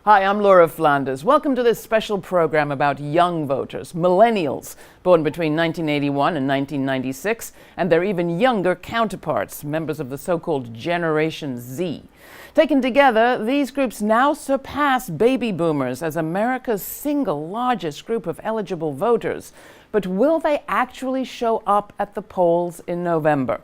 Hi, I'm Laura Flanders. Welcome to this special program about young voters, millennials, born between 1981 and 1996, and their even younger counterparts, members of the so-called Generation Z. Taken together, these groups now surpass baby boomers as America's single largest group of eligible voters. But will they actually show up at the polls in November?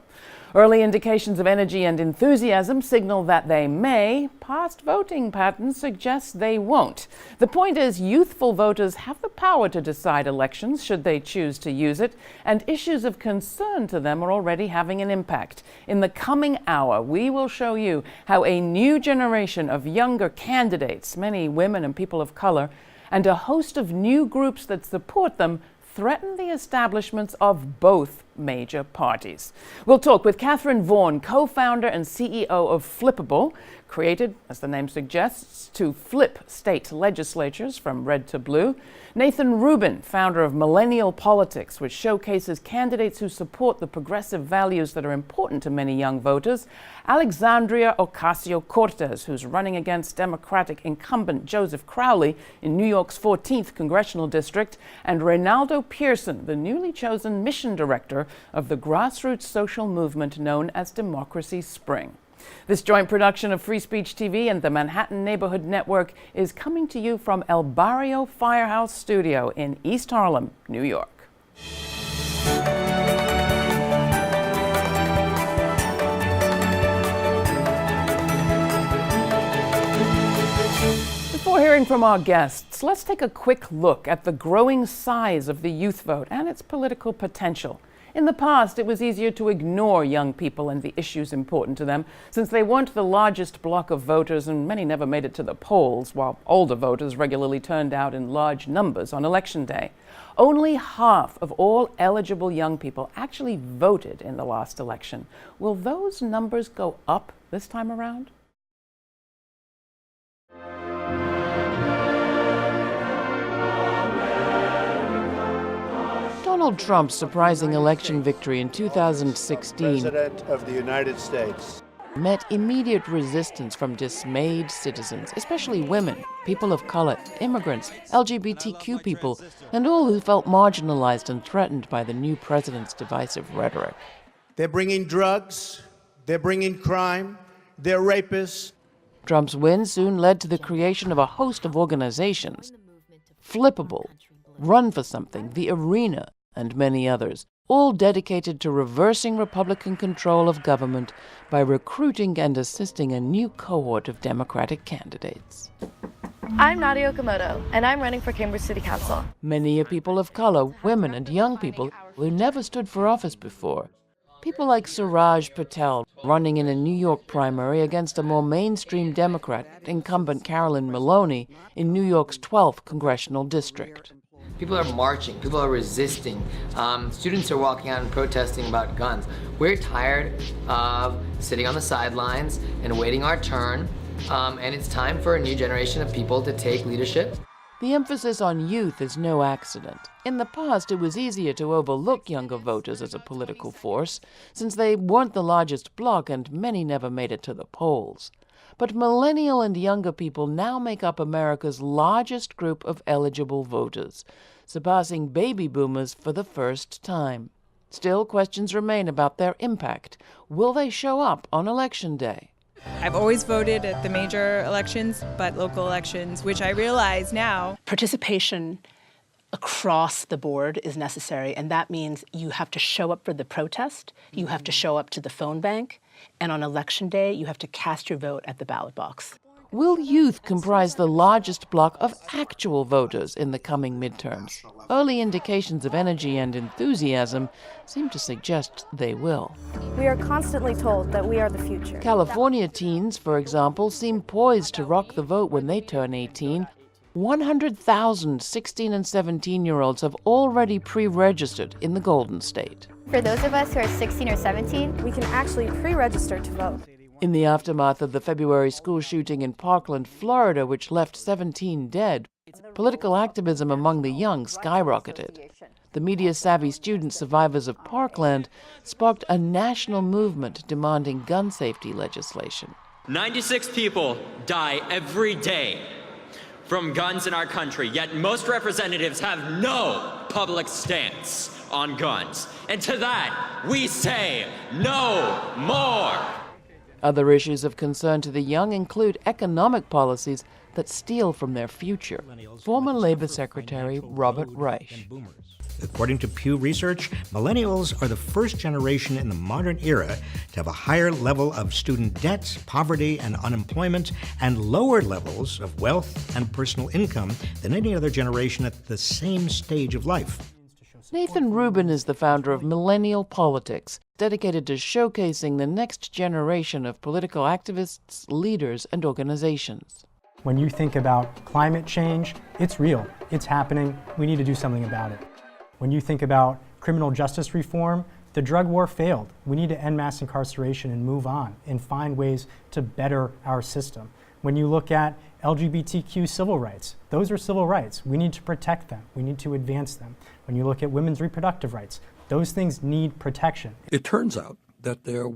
Early indications of energy and enthusiasm signal that they may. Past voting patterns suggest they won't. The point is, youthful voters have the power to decide elections should they choose to use it, and issues of concern to them are already having an impact. In the coming hour, we will show you how a new generation of younger candidates, many women and people of color, and a host of new groups that support them threaten the establishments of both major parties. We'll talk with Catherine Vaughan, co-founder and CEO of Flippable, created, as the name suggests, to flip state legislatures from red to blue. Nathan Rubin, founder of Millennial Politics, which showcases candidates who support the progressive values that are important to many young voters. Alexandria Ocasio-Cortez, who's running against Democratic incumbent Joseph Crowley in New York's 14th Congressional District. And Reynaldo Pearson, the newly chosen mission director of the grassroots social movement known as Democracy Spring. This joint production of Free Speech TV and the Manhattan Neighborhood Network is coming to you from El Barrio Firehouse Studio in East Harlem, New York. Before hearing from our guests, let's take a quick look at the growing size of the youth vote and its political potential. In the past, it was easier to ignore young people and the issues important to them, since they weren't the largest block of voters and many never made it to the polls, while older voters regularly turned out in large numbers on Election Day. Only half of all eligible young people actually voted in the last election. Will those numbers go up this time around? Donald Trump's surprising election victory in 2016 President of the United States met immediate resistance from dismayed citizens, especially women, people of color, immigrants, LGBTQ people, and all who felt marginalized and threatened by the new president's divisive rhetoric. They're bringing drugs, they're bringing crime, they're rapists. Trump's win soon led to the creation of a host of organizations: Flippable, Run for Something, The Arena, and many others, all dedicated to reversing Republican control of government by recruiting and assisting a new cohort of Democratic candidates. I'm Nadia Okamoto, and I'm running for Cambridge City Council. Many are people of color, women, and young people who never stood for office before. People like Suraj Patel, running in a New York primary against a more mainstream Democrat, incumbent Carolyn Maloney, in New York's 12th Congressional District. People are marching, people are resisting, students are walking out and protesting about guns. We're tired of sitting on the sidelines and waiting our turn, and it's time for a new generation of people to take leadership. The emphasis on youth is no accident. In the past, it was easier to overlook younger voters as a political force, since they weren't the largest bloc and many never made it to the polls. But millennial and younger people now make up America's largest group of eligible voters, surpassing baby boomers for the first time. Still, questions remain about their impact. Will they show up on Election Day? I've always voted at the major elections, but local elections, which I realize now. Participation across the board is necessary, and that means you have to show up for the protest, you have to show up to the phone bank, and on Election Day, you have to cast your vote at the ballot box. Will youth comprise the largest block of actual voters in the coming midterms? Early indications of energy and enthusiasm seem to suggest they will. We are constantly told that we are the future. California teens, for example, seem poised to rock the vote when they turn 18. 100,000 16 and 17-year-olds have already pre-registered in the Golden State. For those of us who are 16 or 17, We can actually pre-register to vote. In the aftermath of the February school shooting in Parkland, Florida, which left 17 dead, political activism among the young skyrocketed. The media-savvy student survivors of Parkland sparked a national movement demanding gun safety legislation. 96 people die every day from guns in our country, yet most representatives have no public stance on guns. And to that, we say no more. Other issues of concern to the young include economic policies that steal from their future. Former Labor Secretary Robert Reich. According to Pew Research, millennials are the first generation in the modern era to have a higher level of student debt, poverty, and unemployment, and lower levels of wealth and personal income than any other generation at the same stage of life. Nathan Rubin is the founder of Millennial Politics, dedicated to showcasing the next generation of political activists, leaders, and organizations. When you think about climate change, it's real, it's happening, we need to do something about it. When you think about criminal justice reform, the drug war failed. We need to end mass incarceration and move on and find ways to better our system. When you look at LGBTQ civil rights, those are civil rights. We need to protect them. We need to advance them. When you look at women's reproductive rights, those things need protection. It turns out that there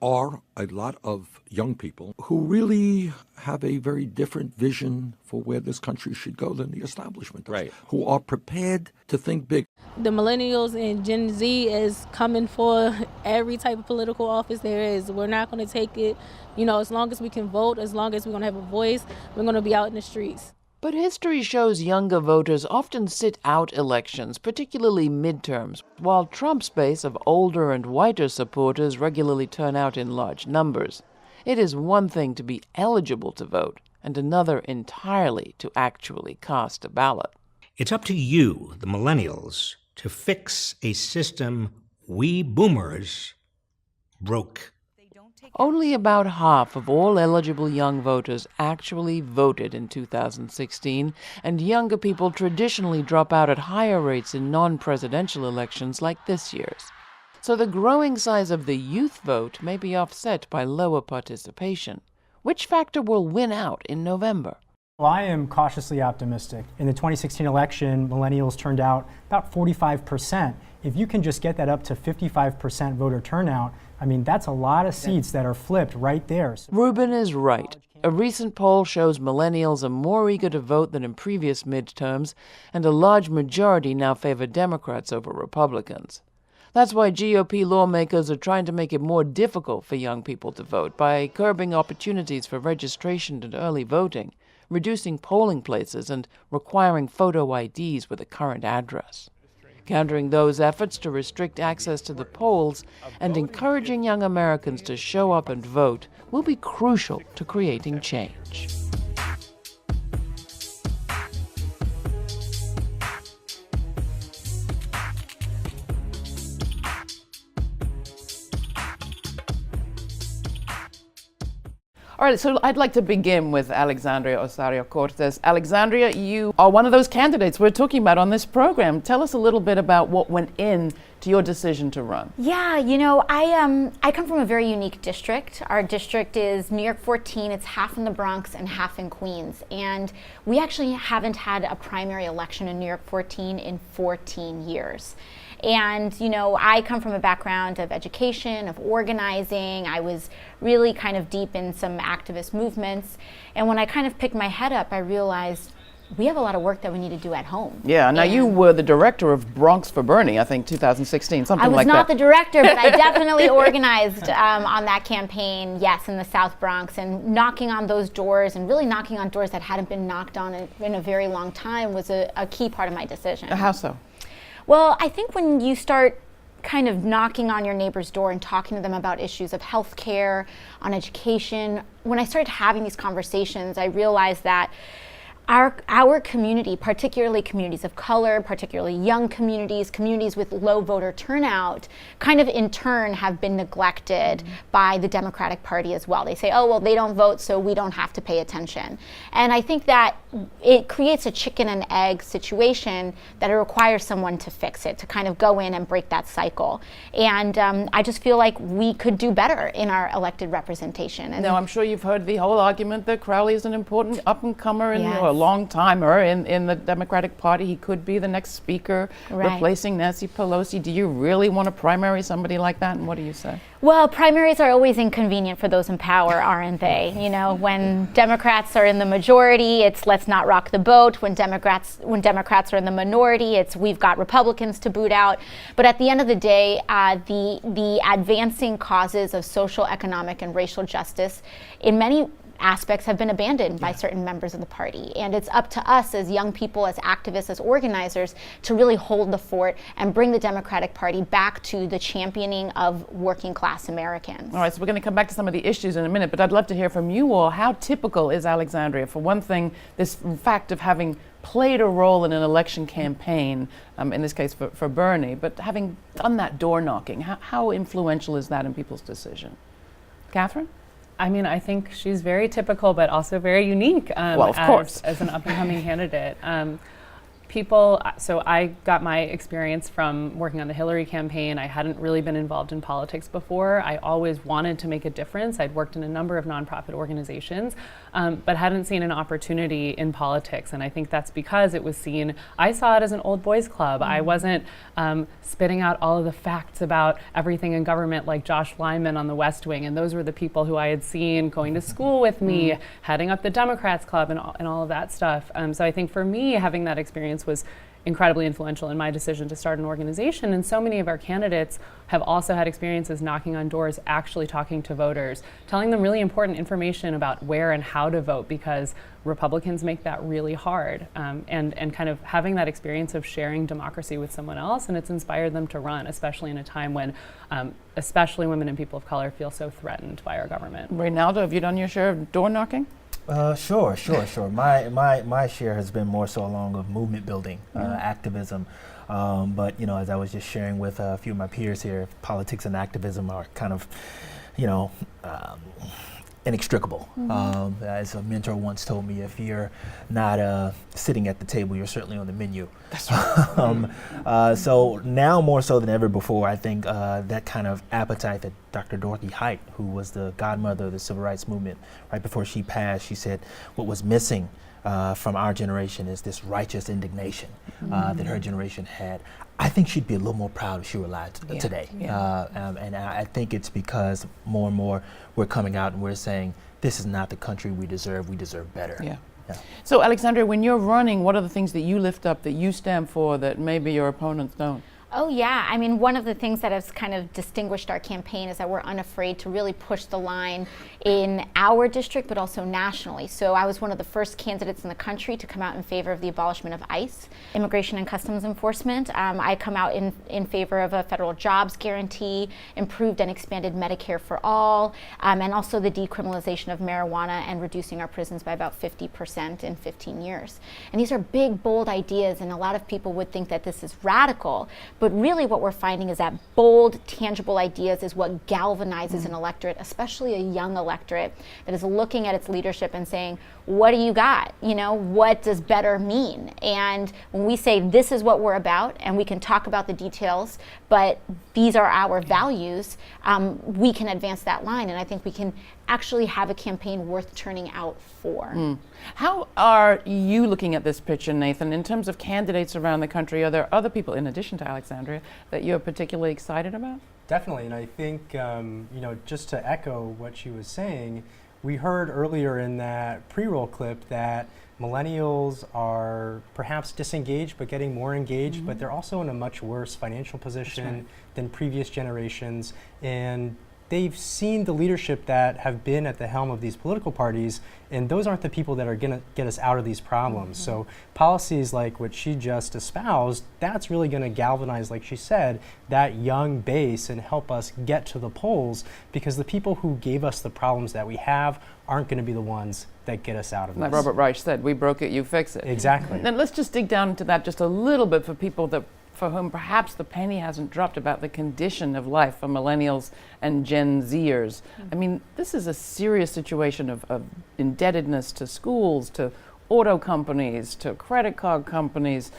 are a lot of young people who really have a very different vision for where this country should go than the establishment does, right, who are prepared to think big. The millennials and Gen Z is coming for every type of political office there is. We're not going to take it, as long as we can vote, as long as we're going to have a voice, we're going to be out in the streets. But history shows younger voters often sit out elections, particularly midterms, while Trump's base of older and whiter supporters regularly turn out in large numbers. It is one thing to be eligible to vote, and another entirely to actually cast a ballot. It's up to you, the millennials, to fix a system we boomers broke. Only about half of all eligible young voters actually voted in 2016, and younger people traditionally drop out at higher rates in non-presidential elections like this year's. So the growing size of the youth vote may be offset by lower participation. Which factor will win out in November? Well, I am cautiously optimistic. In the 2016 election, millennials turned out about 45%. If you can just get that up to 55% voter turnout, that's a lot of seats that are flipped right there. Rubin is right. A recent poll shows millennials are more eager to vote than in previous midterms, and a large majority now favor Democrats over Republicans. That's why GOP lawmakers are trying to make it more difficult for young people to vote by curbing opportunities for registration and early voting, reducing polling places, and requiring photo IDs with a current address. Countering those efforts to restrict access to the polls and encouraging young Americans to show up and vote will be crucial to creating change. All right, so I'd like to begin with Alexandria Osario-Cortez. Alexandria, you are one of those candidates we're talking about on this program. Tell us a little bit about what went in to your decision to run. Yeah, I come from a very unique district. Our district is New York 14. It's half in the Bronx and half in Queens. And we actually haven't had a primary election in New York 14 in 14 years. And, I come from a background of education, of organizing. I was really kind of deep in some activist movements. And when I kind of picked my head up, I realized we have a lot of work that we need to do at home. Yeah, now you were the director of Bronx for Bernie, I think, 2016, something like that. I was not the director, but I definitely organized on that campaign, yes, in the South Bronx, and knocking on those doors and really knocking on doors that hadn't been knocked on in a very long time was a key part of my decision. How so? Well, I think when you start kind of knocking on your neighbor's door and talking to them about issues of healthcare, on education, when I started having these conversations, I realized that our community, particularly communities of color, particularly young communities, communities with low voter turnout, kind of in turn have been neglected by the Democratic Party as well. They say, oh, well, they don't vote, so we don't have to pay attention. And I think that it creates a chicken and egg situation that it requires someone to fix it, to kind of go in and break that cycle. And I just feel like we could do better in our elected representation. And now, I'm sure you've heard the whole argument that Crowley is an important up-and-comer in Yes. long-timer in the Democratic Party. He could be the next speaker, Right. replacing Nancy Pelosi. Do you really want to primary somebody like that, and what do you say? Well, primaries are always inconvenient for those in power, aren't they? You know, when Democrats are in the majority, it's let's not rock the boat. When Democrats are in the minority, it's we've got Republicans to boot out. But at the end of the day, the advancing causes of social, economic, and racial justice in many aspects have been abandoned by certain members of the party. And it's up to us as young people, as activists, as organizers, to really hold the fort and bring the Democratic Party back to the championing of working class Americans. All right, so we're going to come back to some of the issues in a minute, but I'd love to hear from you all. How typical is Alexandria? For one thing, this fact of having played a role in an election campaign, in this case for Bernie, but having done that door knocking, how influential is that in people's decision? Catherine? I mean, I think she's very typical, but also very unique well, of course. As an up-and-coming candidate. So I got my experience from working on the Hillary campaign. I hadn't really been involved in politics before. I always wanted to make a difference. I'd worked in a number of nonprofit organizations, but hadn't seen an opportunity in politics. And I think that's because it was seen, I saw it as an old boys club. I wasn't spitting out all of the facts about everything in government like Josh Lyman on the West Wing. And those were the people who I had seen going to school with me, heading up the Democrats Club and all of that stuff. So I think for me, having that experience was incredibly influential in my decision to start an organization. And so many of our candidates have also had experiences knocking on doors, actually talking to voters, telling them really important information about where and how to vote, because Republicans make that really hard. And kind of having that experience of sharing democracy with someone else, and it's inspired them to run, especially in a time when especially women and people of color feel so threatened by our government. Reynaldo, have you done your share of door knocking? Sure. My share has been more so along of movement building, activism. But, you know, as I was just sharing with a few of my peers here, politics and activism are kind of, you know, inextricable. As a mentor once told me, if you're not sitting at the table, you're certainly on the menu. That's right. So now more so than ever before, I think that kind of appetite that Dr. Dorothy Height, who was the godmother of the civil rights movement, right before she passed, she said what was missing from our generation is this righteous indignation that her generation had. I think she'd be a little more proud if she were alive today. And I think it's because more and more we're coming out and we're saying, this is not the country we deserve better. Yeah. So Alexandria, when you're running, what are the things that you lift up, that you stand for, that maybe your opponents don't? Oh yeah, I mean, one of the things that has kind of distinguished our campaign is that we're unafraid to really push the line in our district, but also nationally. So I was one of the first candidates in the country to come out in favor of the abolishment of ICE, Immigration and Customs Enforcement. I come out in favor of a federal jobs guarantee, improved and expanded Medicare for all, and also the decriminalization of marijuana and reducing our prisons by about 50% in 15 years. And these are big, bold ideas, and a lot of people would think that this is radical. But really what we're finding is that bold, tangible ideas is what galvanizes an electorate, especially a young electorate that is looking at its leadership and saying, what do you got? You know, what does better mean? And when we say this is what we're about, and we can talk about the details, but these are our values, we can advance that line. And I think we can actually have a campaign worth turning out for. How are you looking at this picture, Nathan, in terms of candidates around the country? Are there other people, in addition to Alexandria, that you're particularly excited about? Definitely, and I think, you know, just to echo what she was saying, we heard earlier in that pre-roll clip that millennials are perhaps disengaged but getting more engaged, but they're also in a much worse financial position than previous generations. And they've seen the leadership that have been at the helm of these political parties, and those aren't the people that are going to get us out of these problems. So policies like what she just espoused, that's really going to galvanize, like she said, that young base and help us get to the polls, because the people who gave us the problems that we have aren't going to be the ones that get us out of this. Like Robert Reich said, we broke it, you fix it. Exactly. Then let's just dig down into that just a little bit for people for whom perhaps the penny hasn't dropped about the condition of life for millennials and Gen Zers. I mean, this is a serious situation of indebtedness to schools, to auto companies, to credit card companies,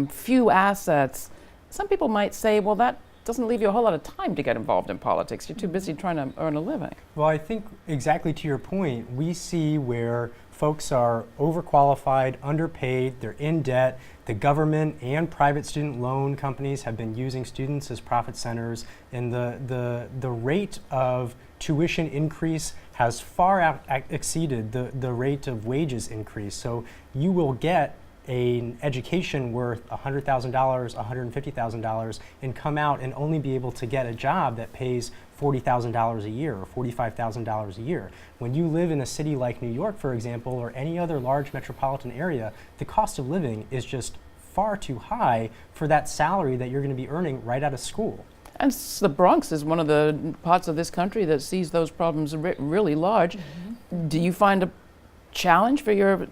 few assets. Some people might say, well, that doesn't leave you a whole lot of time to get involved in politics. You're too busy trying to earn a living. Well, I think exactly to your point, we see where Folks are overqualified, underpaid, they're in debt. The government and private student loan companies have been using students as profit centers, and the rate of tuition increase has far exceeded the rate of wages increase. So you will get an education worth $100,000, $150,000, and come out and only be able to get a job that pays $40,000 a year or $45,000 a year. When you live in a city like New York, for example, or any other large metropolitan area, the cost of living is just far too high for that salary that you're going to be earning right out of school. And the Bronx is one of the parts of this country that sees those problems really large. Do you find a challenge for your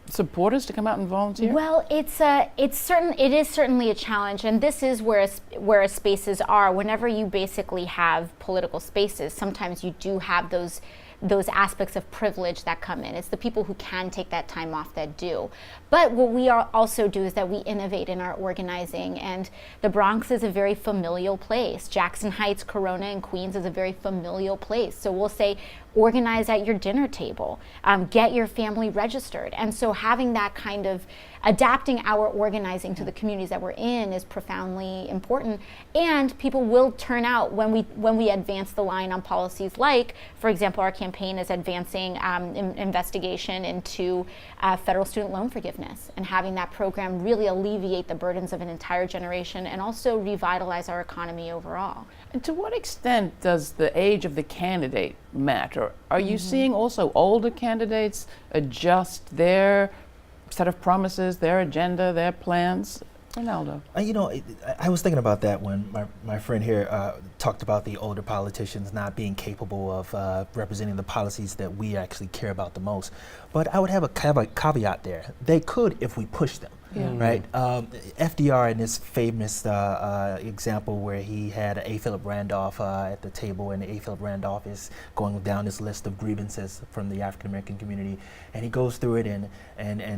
supporters to come out and volunteer? Well, it is certainly a challenge, and this is where spaces are. Whenever you basically have political spaces, sometimes you do have those aspects of privilege that come in. It's the people who can take that time off that do. But what we also do is that we innovate in our organizing, and the Bronx is a very familial place. Jackson Heights, Corona, and Queens is a very familial place. So we'll say, organize at your dinner table, get your family registered. And so having that kind of adapting our organizing to the communities that we're in is profoundly important. And people will turn out when we advance the line on policies like, for example, our campaign is advancing investigation into federal student loan forgiveness, and having that program really alleviate the burdens of an entire generation and also revitalize our economy overall. And to what extent does the age of the candidate matter? Are you seeing also older candidates adjust their set of promises, their agenda, their plans? Ronaldo. I was thinking about that when my friend here talked about the older politicians not being capable of representing the policies that we actually care about the most. But I would have a caveat there. They could if we push them. Yeah. Right? FDR in this famous example where he had A. Philip Randolph at the table, and A. Philip Randolph is going down this list of grievances from the African American community, and he goes through it, and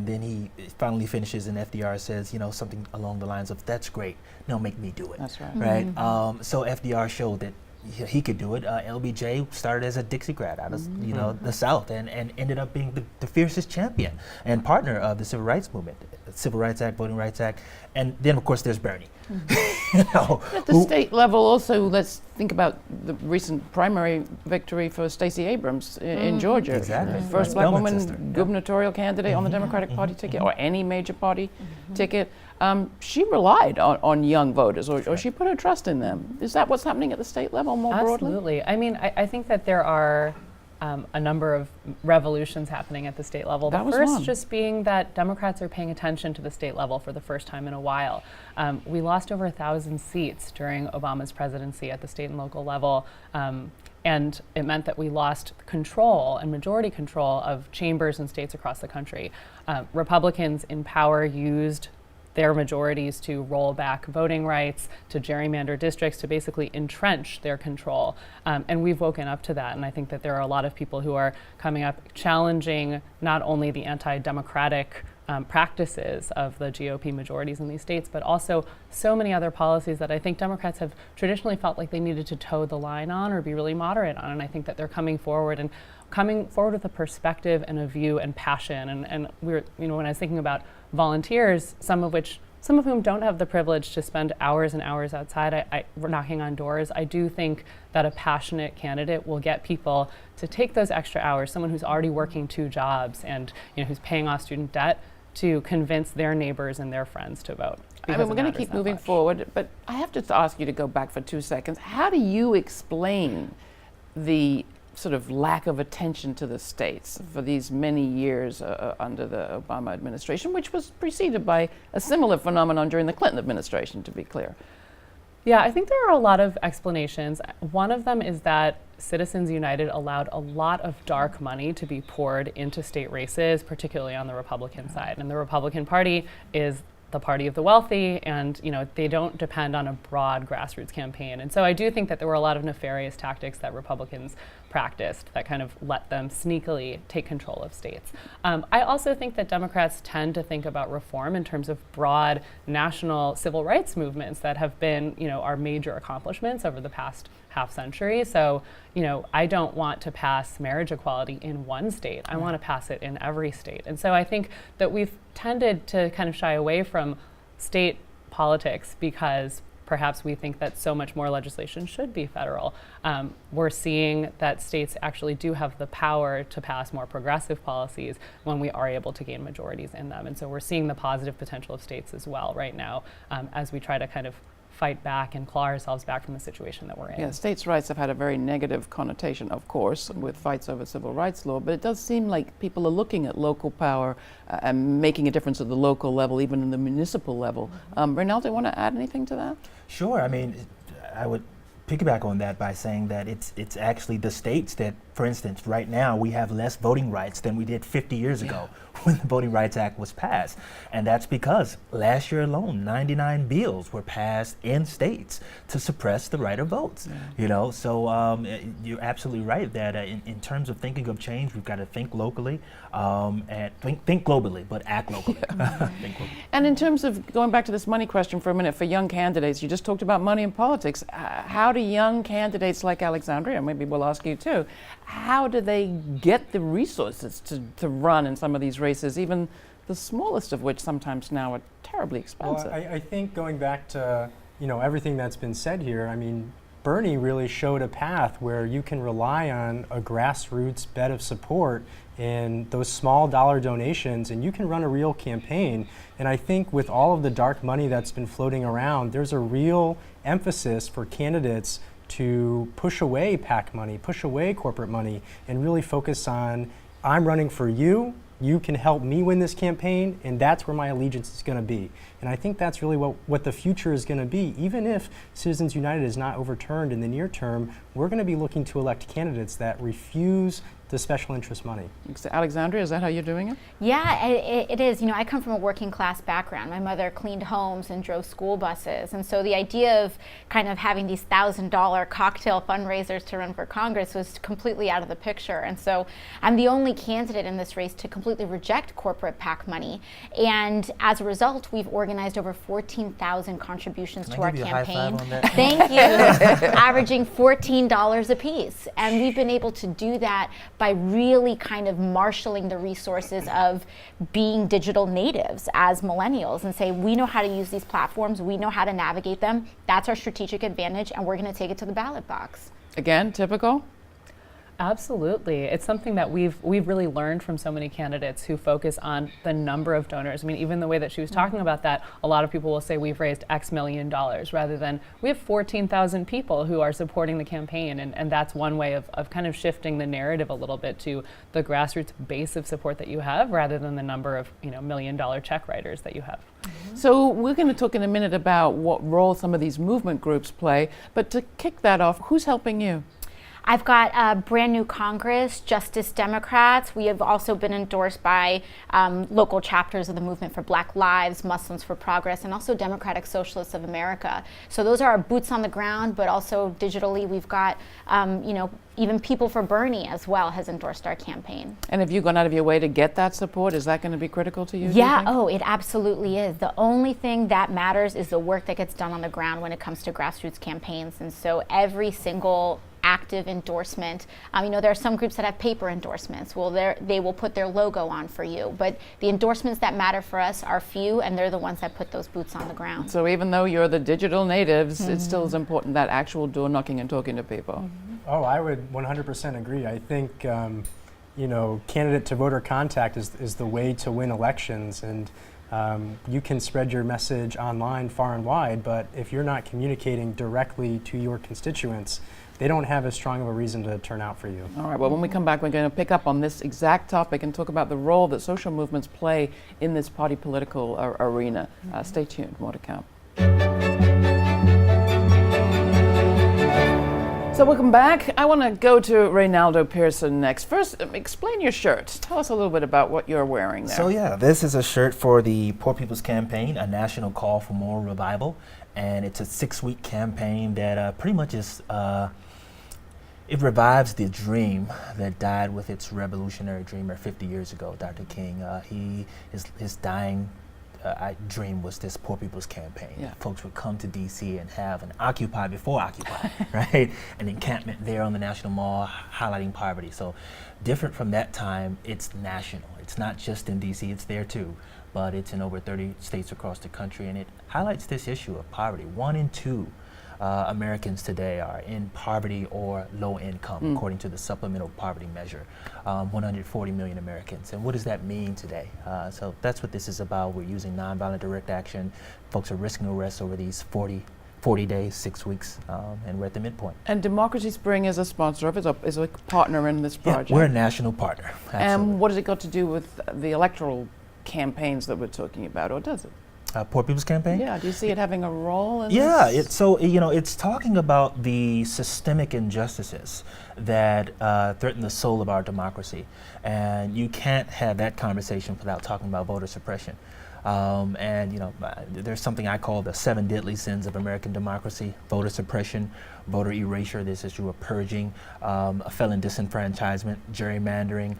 then he finally finishes, and FDR says, something along the lines of, "That's great. Now make me do it." That's right. Right? So FDR showed that he could do it. LBJ started as a Dixiecrat out of the South, and ended up being the fiercest champion and partner of the Civil Rights Movement, Civil Rights Act, Voting Rights Act, and then of course there's Bernie. At the state level, also, let's think about the recent primary victory for Stacey Abrams in Georgia. Exactly. First black Spelman woman sister. gubernatorial candidate on the Democratic Party ticket, or any major party ticket. She relied on young voters, or she put her trust in them. Is that what's happening at the state level more broadly? Absolutely. I mean, I think that there are a number of revolutions happening at the state level. That The was first one. just being that Democrats are paying attention to the state level for the first time in a while. We lost over 1,000 seats during Obama's presidency at the state and local level. And it meant that we lost control and majority control of chambers and states across the country. Republicans in power used their majorities to roll back voting rights, to gerrymander districts, to basically entrench their control. And we've woken up to that. And I think that there are a lot of people who are coming up challenging not only the anti-democratic practices of the GOP majorities in these states, but also so many other policies that I think Democrats have traditionally felt like they needed to toe the line on or be really moderate on. And I think that they're coming forward with a perspective and a view and passion. And we're, when I was thinking about volunteers, some of whom don't have the privilege to spend hours and hours outside, we're knocking on doors. I do think that a passionate candidate will get people to take those extra hours, someone who's already working 2 jobs and who's paying off student debt, to convince their neighbors and their friends to vote. I mean, we're going to keep moving forward, but I have to ask you to go back for 2 seconds. How do you explain the sort of lack of attention to the states for these many years under the Obama administration, which was preceded by a similar phenomenon during the Clinton administration, to be clear? Yeah, I think there are a lot of explanations. One of them is that Citizens United allowed a lot of dark money to be poured into state races, particularly on the Republican side. And the Republican Party is the party of the wealthy, and they don't depend on a broad grassroots campaign. And so I do think that there were a lot of nefarious tactics that Republicans practiced that kind of let them sneakily take control of states. I also think that Democrats tend to think about reform in terms of broad national civil rights movements that have been, our major accomplishments over the past half century. So, I don't want to pass marriage equality in one state. I want to pass it in every state. And so I think that we've tended to kind of shy away from state politics because perhaps we think that so much more legislation should be federal. We're seeing that states actually do have the power to pass more progressive policies when we are able to gain majorities in them. And so we're seeing the positive potential of states as well right now as we try to kind of fight back and claw ourselves back from the situation that we're in. Yeah, states' rights have had a very negative connotation, of course, with fights over civil rights law, but it does seem like people are looking at local power and making a difference at the local level, even in the municipal level. Reynaldo, want to add anything to that? Sure. I mean, I would piggyback on that by saying that it's actually the states that, for instance, right now we have less voting rights than we did 50 years ago when the Voting Rights Act was passed. And that's because last year alone, 99 bills were passed in states to suppress the right of votes. So you're absolutely right that in terms of thinking of change, we've got to think locally and think globally, but act locally. Think globally. And in terms of going back to this money question for a minute, for young candidates, you just talked about money in politics. How do young candidates like Alexandria, maybe we'll ask you too, how do they get the resources to run in some of these races, even the smallest of which sometimes now are terribly expensive? Well, I think going back to everything that's been said here, I mean, Bernie really showed a path where you can rely on a grassroots bed of support in those small dollar donations, and you can run a real campaign. And I think with all of the dark money that's been floating around, there's a real emphasis for candidates to push away PAC money, push away corporate money, and really focus on, I'm running for you, you can help me win this campaign, and that's where my allegiance is going to be. And I think that's really what the future is going to be. Even if Citizens United is not overturned in the near term, we're going to be looking to elect candidates that refuse the special interest money. Alexandria, is that how you're doing it? Yeah, it is. I come from a working class background. My mother cleaned homes and drove school buses. And so the idea of kind of having these $1,000 cocktail fundraisers to run for Congress was completely out of the picture. And so I'm the only candidate in this race to completely reject corporate PAC money. And as a result, we've organized over 14,000 contributions to our campaign. Thank you. Averaging $14 a piece. And we've been able to do that by really kind of marshaling the resources of being digital natives as millennials and say, we know how to use these platforms, we know how to navigate them, that's our strategic advantage, and we're going to take it to the ballot box. Again, typical? Absolutely. It's something that we've really learned from so many candidates who focus on the number of donors. I mean, even the way that she was talking about that, a lot of people will say we've raised X million dollars rather than we have 14,000 people who are supporting the campaign. And that's one way of kind of shifting the narrative a little bit to the grassroots base of support that you have rather than the number of $1 million check writers that you have. So we're going to talk in a minute about what role some of these movement groups play. But to kick that off, who's helping you? I've got a brand new Congress, Justice Democrats. We have also been endorsed by local chapters of the Movement for Black Lives, Muslims for Progress, and also Democratic Socialists of America. So those are our boots on the ground, but also digitally we've got, even People for Bernie as well has endorsed our campaign. And have you gone out of your way to get that support? Is that going to be critical to you? Yeah, it absolutely is. The only thing that matters is the work that gets done on the ground when it comes to grassroots campaigns. And so every single active endorsement. There are some groups that have paper endorsements. Well, they will put their logo on for you. But the endorsements that matter for us are few, and they're the ones that put those boots on the ground. So even though you're the digital natives, it still is important that actual door knocking and talking to people. Oh, I would 100% agree. I think, candidate to voter contact is the way to win elections. And you can spread your message online far and wide, but if you're not communicating directly to your constituents, they don't have as strong of a reason to turn out for you. All right, well, when we come back, we're going to pick up on this exact topic and talk about the role that social movements play in this party political arena. Stay tuned, more to come. So welcome back. I want to go to Reynaldo Pearson next. First, explain your shirt. Tell us a little bit about what you're wearing there. So this is a shirt for the Poor People's Campaign, a national call for moral revival. And it's a 6-week campaign that pretty much is It revives the dream that died with its revolutionary dreamer 50 years ago, Dr. King. His dying dream was this Poor People's Campaign. Yeah. Folks would come to D.C. and have an Occupy before Occupy, right? An encampment there on the National Mall highlighting poverty. So different from that time, it's national. It's not just in D.C., it's there too, but it's in over 30 states across the country, and it highlights this issue of poverty. 1 in 2 Americans today are in poverty or low income, according to the supplemental poverty measure. 140 million Americans. And what does that mean today? So that's what this is about. We're using nonviolent direct action. Folks are risking arrest over these 40 days, 6 weeks, and we're at the midpoint. And Democracy Spring is a sponsor of it, is a partner in this project. Yeah, we're a national partner. Absolutely. And what has it got to do with the electoral campaigns that we're talking about, or does it? Poor People's Campaign? Yeah, do you see it having a role in Yeah, this? it's talking about the systemic injustices that threaten the soul of our democracy. And you can't have that conversation without talking about voter suppression. There's something I call the 7 deadly sins of American democracy: voter suppression, voter erasure, this issue of purging, felon disenfranchisement, gerrymandering,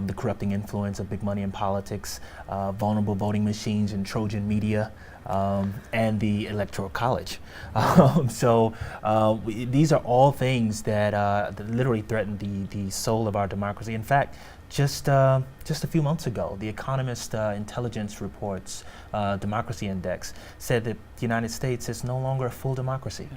the corrupting influence of big money in politics, vulnerable voting machines and Trojan media, and the Electoral College. These are all things that literally threaten the soul of our democracy. In fact, just a few months ago, the Economist Intelligence Report's Democracy Index said that the United States is no longer a full democracy.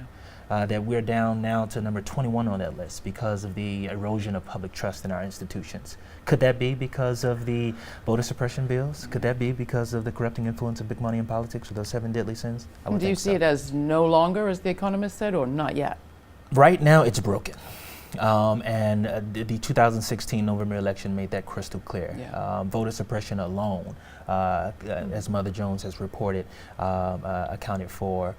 That we're down now to number 21 on that list because of the erosion of public trust in our institutions. Could that be because of the voter suppression bills? Could that be because of the corrupting influence of big money in politics, or those 7 deadly sins? Do you see it as no longer, as The Economist said, or not yet? Right now, it's broken. The 2016 November election made that crystal clear. Yeah. Voter suppression alone, as Mother Jones has reported, accounted for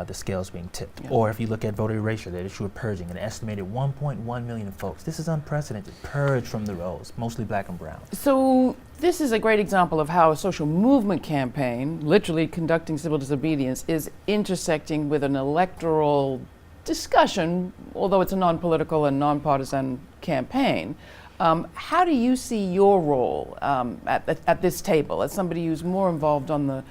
the scales being tipped. Yeah. Or if you look at voter erasure, the issue of purging, an estimated 1.1 million folks. This is unprecedented. Purged from the rolls, mostly black and brown. So this is a great example of how a social movement campaign, literally conducting civil disobedience, is intersecting with an electoral discussion, although it's a non-political and non-partisan campaign. How do you see your role at this table as somebody who's more involved on the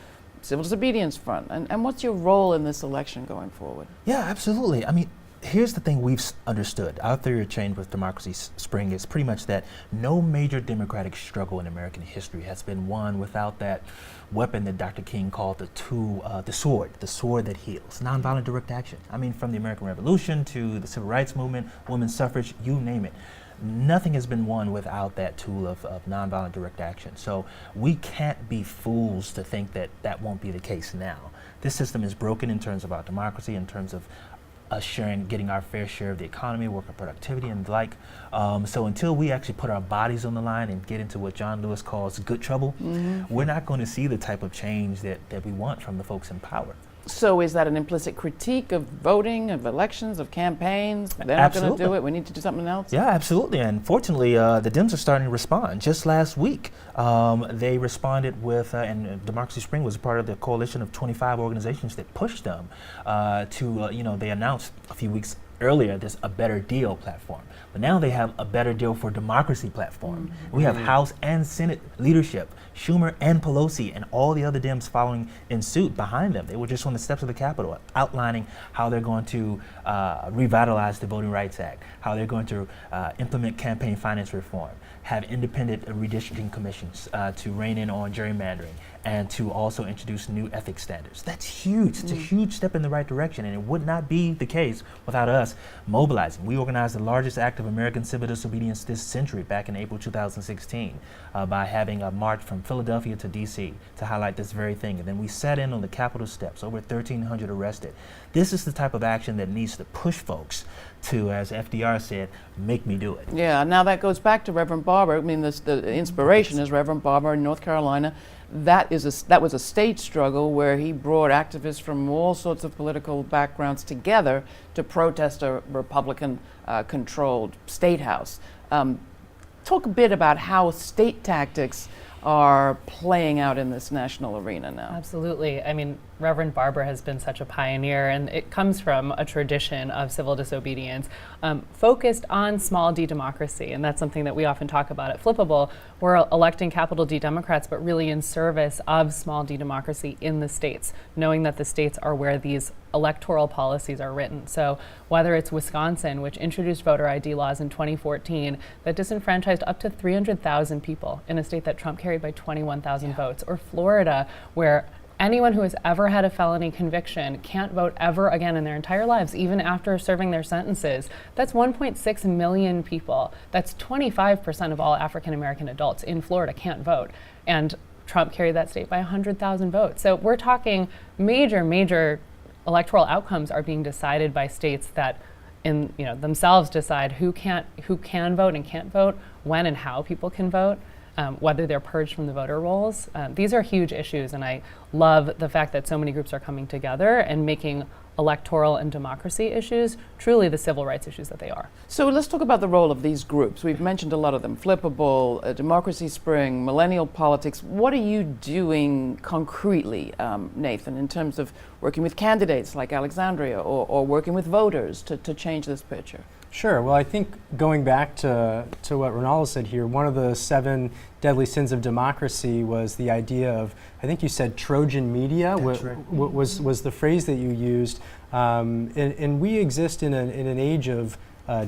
civil disobedience front? And what's your role in this election going forward? Yeah, absolutely. I mean, here's the thing we've understood. Our theory of change with Democracy Spring is pretty much that no major democratic struggle in American history has been won without that weapon that Dr. King called the sword that heals, nonviolent direct action. I mean, from the American Revolution to the Civil Rights Movement, women's suffrage, you name it. Nothing has been won without that tool of nonviolent direct action. So we can't be fools to think that that won't be the case now. This system is broken in terms of our democracy, in terms of us getting our fair share of the economy, worker productivity, and the like. So until we actually put our bodies on the line and get into what John Lewis calls good trouble, we're not going to see the type of change that we want from the folks in power. So is that an implicit critique of voting, of elections, of campaigns? They're not going to do it, we need to do something else? Yeah, absolutely. And fortunately, the Dems are starting to respond. Just last week, they responded with, and Democracy Spring was a part of the coalition of 25 organizations that pushed them they announced a few weeks earlier this A Better Deal platform. But now they have A Better Deal for Democracy platform. We have House and Senate leadership, Schumer and Pelosi, and all the other Dems following in suit behind them. They were just on the steps of the Capitol outlining how they're going to revitalize the Voting Rights Act, how they're going to implement campaign finance reform, have independent redistricting commissions to rein in on gerrymandering, and to also introduce new ethics standards. That's huge. It's a huge step in the right direction, and it would not be the case without us mobilizing. We organized the largest act of American civil disobedience this century back in April 2016 by having a march from Philadelphia to D.C. to highlight this very thing. And then we sat in on the Capitol steps, over 1,300 arrested. This is the type of action that needs to push folks to, as FDR said, make me do it. Yeah, now that goes back to Reverend Barber. I mean, the inspiration is Reverend Barber in North Carolina. That was a state struggle where he brought activists from all sorts of political backgrounds together to protest a Republican-controlled state house. Talk a bit about how state tactics are playing out in this national arena now? Absolutely. I mean, Reverend Barber has been such a pioneer, and it comes from a tradition of civil disobedience focused on small d democracy, and that's something that we often talk about at Flippable. We're electing capital D Democrats, but really in service of small d democracy in the states, knowing that the states are where these electoral policies are written. So whether it's Wisconsin, which introduced voter ID laws in 2014 that disenfranchised up to 300,000 people in a state that Trump carried by 21,000 votes, or Florida, where anyone who has ever had a felony conviction can't vote ever again in their entire lives, even after serving their sentences. That's 1.6 million people. That's 25% of all African American adults in Florida can't vote. And Trump carried that state by 100,000 votes. So we're talking major electoral outcomes are being decided by states that themselves decide who can vote and can't vote, when and how people can vote. Whether they're purged from the voter rolls. These are huge issues, and I love the fact that so many groups are coming together and making electoral and democracy issues truly the civil rights issues that they are. So let's talk about the role of these groups. We've mentioned a lot of them: Flippable, Democracy Spring, Millennial Politics. What are you doing concretely, Nathan, in terms of working with candidates like Alexandria or working with voters to change this picture? Sure. Well, I think going back to what Ronaldo said here, one of the 7 deadly sins of democracy was the idea of, I think you said Trojan media, was the phrase that you used. And we exist in an age of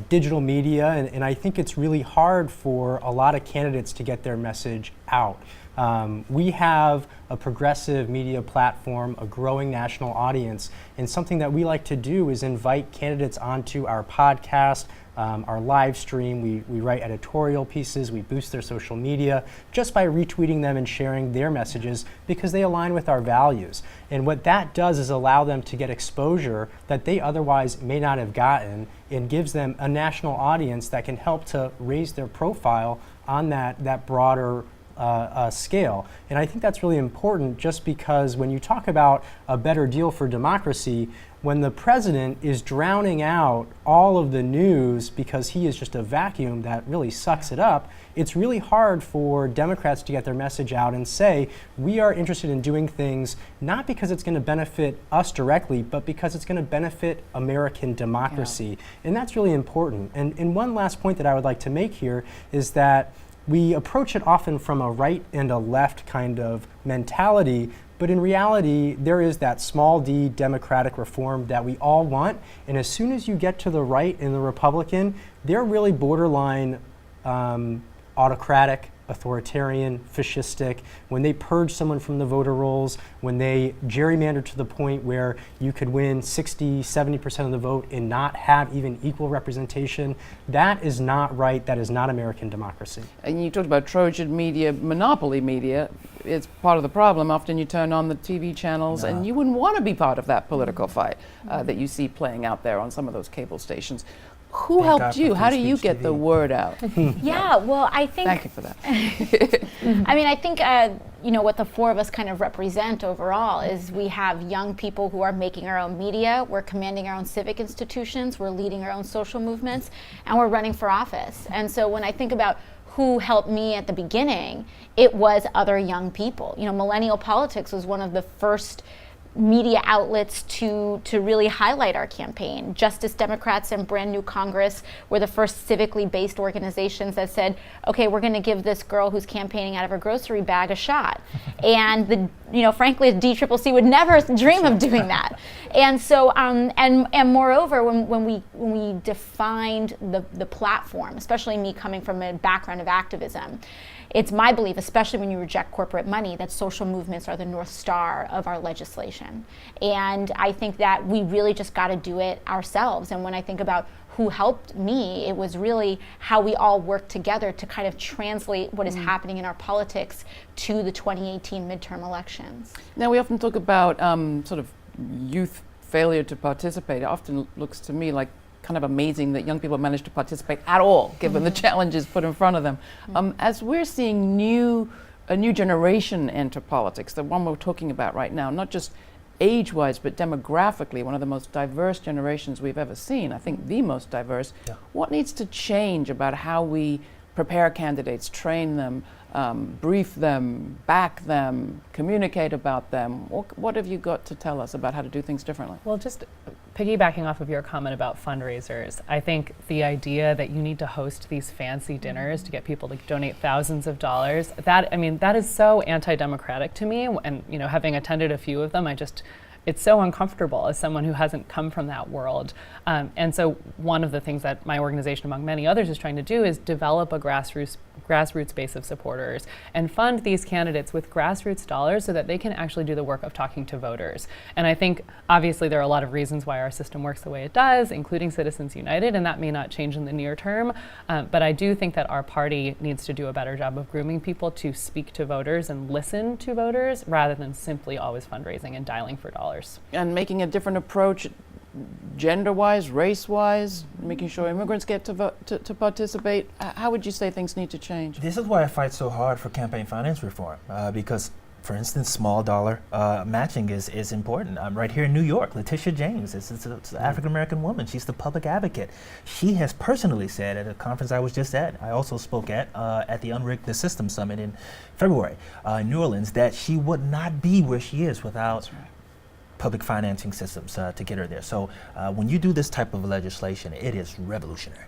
digital media, and I think it's really hard for a lot of candidates to get their message out. We have a progressive media platform, a growing national audience, and something that we like to do is invite candidates onto our podcast, our live stream. We write editorial pieces, we boost their social media just by retweeting them and sharing their messages because they align with our values. And what that does is allow them to get exposure that they otherwise may not have gotten, and gives them a national audience that can help to raise their profile on that broader scale. And I think that's really important, just because when you talk about a better deal for democracy, when the president is drowning out all of the news because he is just a vacuum that really sucks it up, it's really hard for Democrats to get their message out and say, we are interested in doing things not because it's going to benefit us directly, but because it's going to benefit American democracy. And that's really important. And one last point that I would like to make here is that we approach it often from a right and a left kind of mentality, but in reality, there is that small d democratic reform that we all want. And as soon as you get to the right and the Republican, they're really borderline autocratic, authoritarian, fascistic. When they purge someone from the voter rolls, when they gerrymander to the point where you could win 60, 70% of the vote and not have even equal representation, that is not right. That is not American democracy. And you talked about Trojan media, monopoly media. It's part of the problem. Often you turn on the TV channels and you wouldn't want to be part of that political fight that you see playing out there on some of those cable stations. Who helped you? How do you get the word out? Yeah, well, I think... Thank you for that. I mean, I think, what the 4 of us kind of represent overall is we have young people who are making our own media, we're commanding our own civic institutions, we're leading our own social movements, and we're running for office. And so when I think about who helped me at the beginning, it was other young people. Millennial Politics was one of the first media outlets to really highlight our campaign. Justice Democrats and Brand New Congress were the first civically based organizations that said, okay, we're going to give this girl who's campaigning out of her grocery bag a shot. And frankly, the DCCC would never dream of doing that. And so, and moreover, when we defined the platform, especially me coming from a background of activism, it's my belief, especially when you reject corporate money, that social movements are the North Star of our legislation. And I think that we really just got to do it ourselves. And when I think about who helped me, it was really how we all worked together to kind of translate what is happening in our politics to the 2018 midterm elections. Now, we often talk about sort of youth failure to participate. It often looks to me like kind of amazing that young people manage to participate at all, given the challenges put in front of them. As we're seeing a new generation enter politics, the one we're talking about right now, not just age-wise, but demographically, one of the most diverse generations we've ever seen, I think the most diverse. What needs to change about how we prepare candidates, train them, brief them, back them, communicate about them? What have you got to tell us about how to do things differently? Well, just piggybacking off of your comment about fundraisers, I think the idea that you need to host these fancy dinners to get people to donate thousands of dollars, that is so anti-democratic to me. And having attended a few of them, it's so uncomfortable as someone who hasn't come from that world. And so one of the things that my organization, among many others, is trying to do is develop a grassroots base of supporters and fund these candidates with grassroots dollars so that they can actually do the work of talking to voters. And I think obviously there are a lot of reasons why our system works the way it does, including Citizens United, and that may not change in the near term. But I do think that our party needs to do a better job of grooming people to speak to voters and listen to voters rather than simply always fundraising and dialing for dollars. And making a different approach, gender-wise, race-wise, making sure immigrants get to vote, to participate. How would you say things need to change? This is why I fight so hard for campaign finance reform, because, for instance, small dollar matching is important. Right here in New York, Letitia James is an African-American woman. She's the public advocate. She has personally said at a conference I was just at, I also spoke at the Unrig the System Summit in February in New Orleans, that she would not be where she is without public financing systems to get her there. So when you do this type of legislation, it is revolutionary.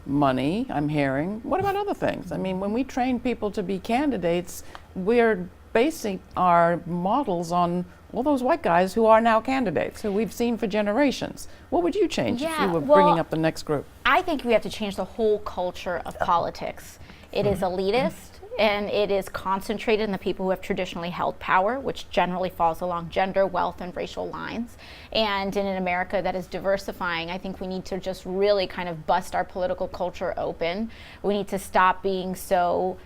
Money, I'm hearing. What about other things? I mean, when we train people to be candidates, we're basing our models on all those white guys who are now candidates, who we've seen for generations. What would you change if you were bringing up the next group? I think we have to change the whole culture of politics. It is elitist, and it is concentrated in the people who have traditionally held power, which generally falls along gender, wealth, and racial lines. And in an America that is diversifying, I think we need to just really kind of bust our political culture open. We need to stop being so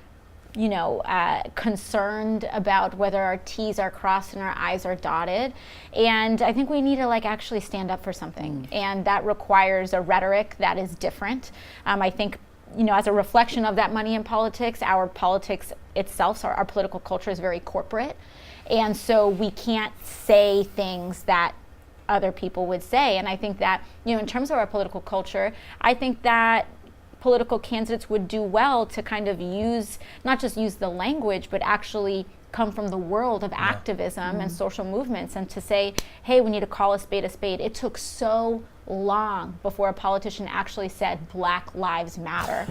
concerned about whether our T's are crossed and our I's are dotted. And I think we need to actually stand up for something. And that requires a rhetoric that is different. I think as a reflection of that money in politics, our politics itself, our political culture is very corporate. And so we can't say things that other people would say. And I think that, in terms of our political culture, I think that political candidates would do well to kind of not just use the language, but actually come from the world of activism and social movements, and to say, hey, we need to call a spade a spade. It took so long before a politician actually said Black Lives Matter.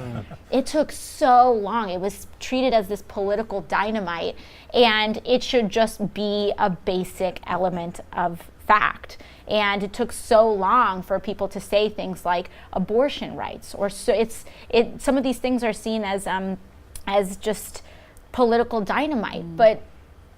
It took so long. It was treated as this political dynamite, and it should just be a basic element of fact. And it took so long for people to say things like abortion rights, or some of these things are seen as just political dynamite, but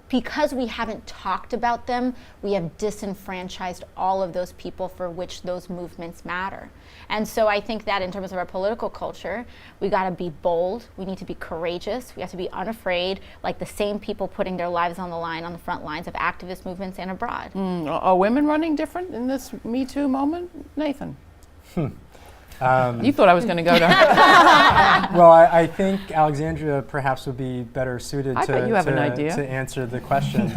because we haven't talked about them, we have disenfranchised all of those people for which those movements matter. And so I think that in terms of our political culture, we got to be bold, we need to be courageous, we have to be unafraid, like the same people putting their lives on the line on the front lines of activist movements and abroad. Are women running different in this Me Too moment, Nathan? You thought I was going to go to her. Well, I think Alexandria perhaps would be better suited to answer the question.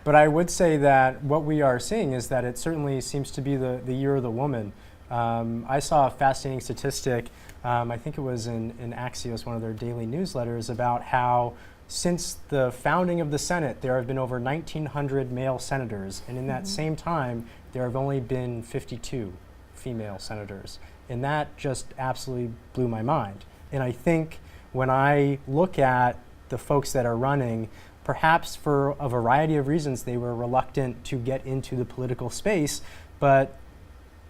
But I would say that what we are seeing is that it certainly seems to be the year of the woman. I saw a fascinating statistic, I think it was in Axios, one of their daily newsletters, about how since the founding of the Senate, there have been over 1,900 male senators, and in that same time, there have only been 52 female senators. And that just absolutely blew my mind. And I think when I look at the folks that are running, perhaps for a variety of reasons, they were reluctant to get into the political space, but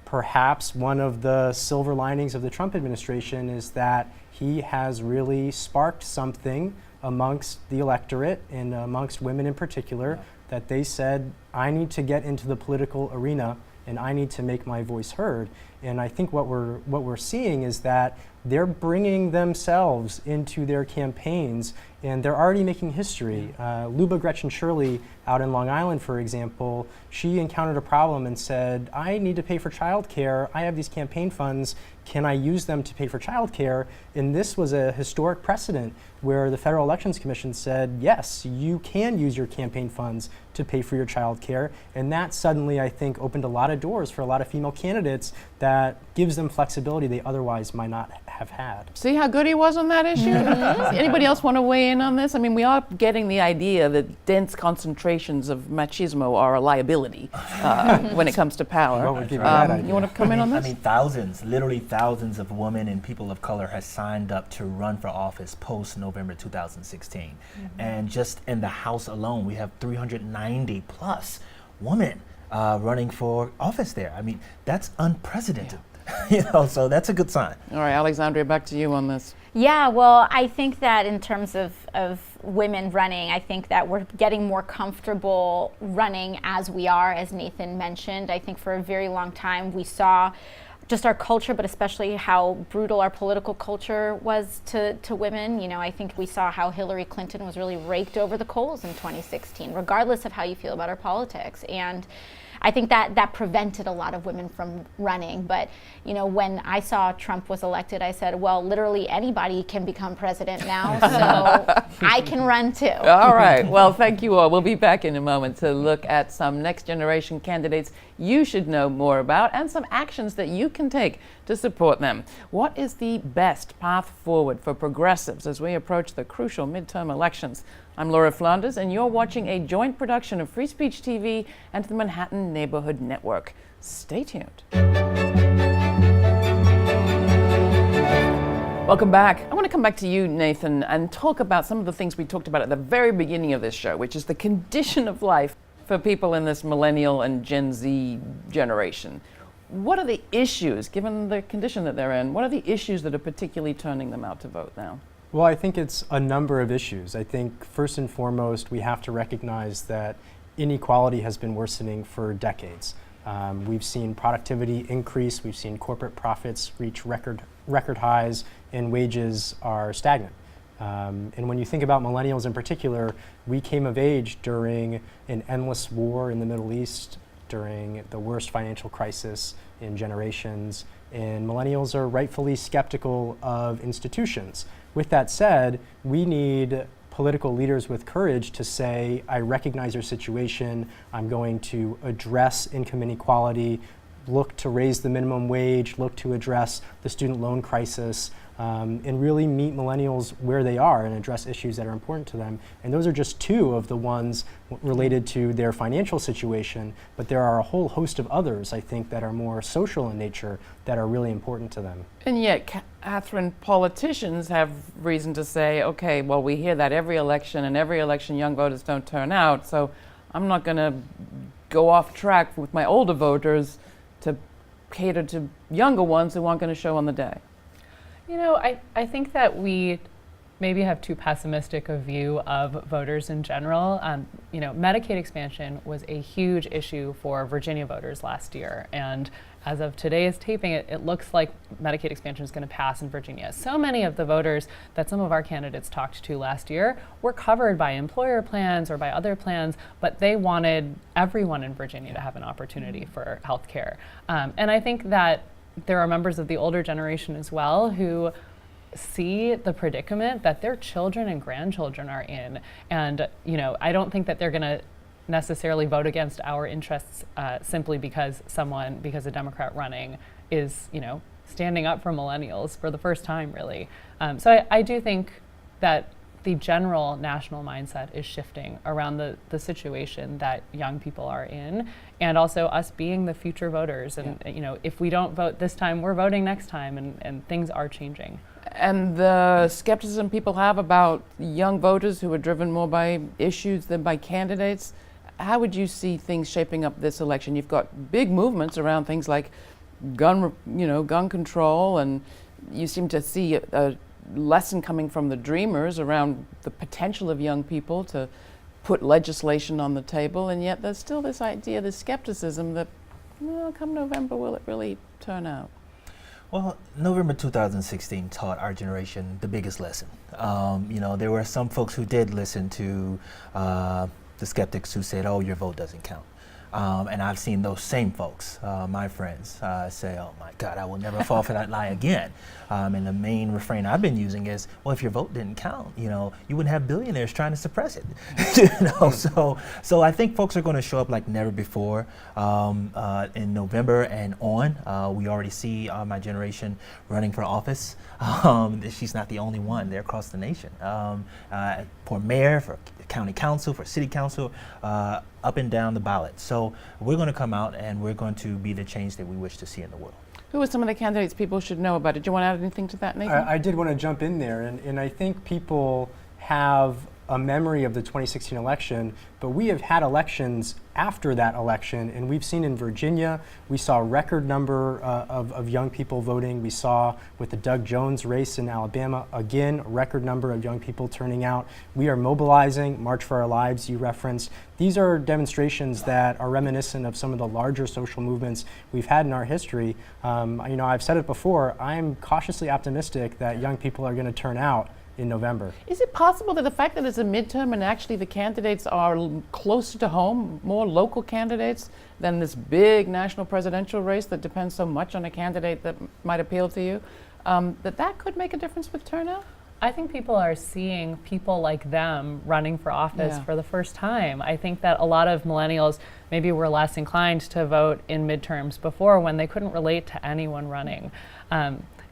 perhaps one of the silver linings of the Trump administration is that he has really sparked something amongst the electorate and amongst women in particular, that they said, I need to get into the political arena and I need to make my voice heard. And I think what we're seeing is that they're bringing themselves into their campaigns, and they're already making history. Luba Gretchen Shirley out in Long Island, for example, she encountered a problem and said, I need to pay for childcare. I have these campaign funds. Can I use them to pay for childcare? And this was a historic precedent where the Federal Elections Commission said, yes, you can use your campaign funds to pay for your childcare. And that suddenly, I think, opened a lot of doors for a lot of female candidates that that gives them flexibility they otherwise might not have had. See how good he was on that issue? Anybody else want to weigh in on this? I mean, we are getting the idea that dense concentrations of machismo are a liability when it comes to power. What would give you that idea? You want to come in on this? I mean, thousands, literally thousands of women and people of color has signed up to run for office post-November 2016. And just in the House alone, we have 390 plus women running for office there. I mean, that's unprecedented. So that's a good sign. All right, Alexandria, back to you on this. Yeah, well, I think that in terms of women running, I think that we're getting more comfortable running as we are, as Nathan mentioned. I think for a very long time we saw just our culture, but especially how brutal our political culture was to women. I think we saw how Hillary Clinton was really raked over the coals in 2016, regardless of how you feel about our politics. And I think that prevented a lot of women from running. But, when I saw Trump was elected, I said, well, literally anybody can become president now, so I can run too. All right. Well, thank you all. We'll be back in a moment to look at some next generation candidates you should know more about and some actions that you can take to support them. What is the best path forward for progressives as we approach the crucial midterm elections? I'm Laura Flanders, and you're watching a joint production of Free Speech TV and the Manhattan Neighborhood Network. Stay tuned. Welcome back. I want to come back to you, Nathan, and talk about some of the things we talked about at the very beginning of this show, which is the condition of life for people in this millennial and Gen Z generation. What are the issues, given the condition that they're in, what are the issues that are particularly turning them out to vote now? Well, I think it's a number of issues. I think first and foremost, we have to recognize that inequality has been worsening for decades. We've seen productivity increase, we've seen corporate profits reach record highs, and wages are stagnant. And when you think about millennials in particular, we came of age during an endless war in the Middle East, during the worst financial crisis in generations, and millennials are rightfully skeptical of institutions. With that said, we need political leaders with courage to say, I recognize your situation, I'm going to address income inequality, look to raise the minimum wage, look to address the student loan crisis, and really meet millennials where they are and address issues that are important to them. And those are just two of the ones related to their financial situation, but there are a whole host of others, I think, that are more social in nature that are really important to them. And yet, Catherine, politicians have reason to say, okay, well, we hear that every election, and every election young voters don't turn out, so I'm not going to go off track with my older voters to cater to younger ones who aren't going to show on the day. I think that we maybe have too pessimistic a view of voters in general. Medicaid expansion was a huge issue for Virginia voters last year, and as of today's taping, it looks like Medicaid expansion is going to pass in Virginia. So many of the voters that some of our candidates talked to last year were covered by employer plans or by other plans, but they wanted everyone in Virginia to have an opportunity for health care. And I think that there are members of the older generation as well who see the predicament that their children and grandchildren are in. And, I don't think that they're going to necessarily vote against our interests simply because a Democrat running is, standing up for millennials for the first time, really. So I do think that the general national mindset is shifting around the situation that young people are in, and also us being the future voters. And if we don't vote this time, we're voting next time, and things are changing. And the skepticism people have about young voters who are driven more by issues than by candidates, how would you see things shaping up this election? You've got big movements around things like gun control, and you seem to see a lesson coming from the Dreamers around the potential of young people to put legislation on the table, and yet there's still this idea, this skepticism that, come November, will it really turn out? Well, November 2016 taught our generation the biggest lesson. There were some folks who did listen to the skeptics who said, oh, your vote doesn't count. And I've seen those same folks, my friends, say, "Oh my God, I will never fall for that lie again." And the main refrain I've been using is, "Well, if your vote didn't count, you wouldn't have billionaires trying to suppress it." So I think folks are going to show up like never before in November and on. We already see my generation running for office. She's not the only one. They're across the nation. For mayor, for county council, for city council, up and down the ballot. So we're going to come out and we're going to be the change that we wish to see in the world. Who are some of the candidates people should know about? Did you want to add anything to that, Nathan? I did want to jump in there, and I think people have a memory of the 2016 election, but we have had elections after that election, and we've seen in Virginia, we saw a record number of young people voting. We saw with the Doug Jones race in Alabama, again, a record number of young people turning out. We are mobilizing, March for Our Lives, you referenced. These are demonstrations that are reminiscent of some of the larger social movements we've had in our history. I've said it before, I'm cautiously optimistic that young people are going to turn out in November. Is it possible that the fact that it's a midterm and actually the candidates are closer to home, more local candidates than this big national presidential race that depends so much on a candidate that might appeal to you, that could make a difference with turnout? I think people are seeing people like them running for office for the first time. I think that a lot of millennials maybe were less inclined to vote in midterms before when they couldn't relate to anyone running.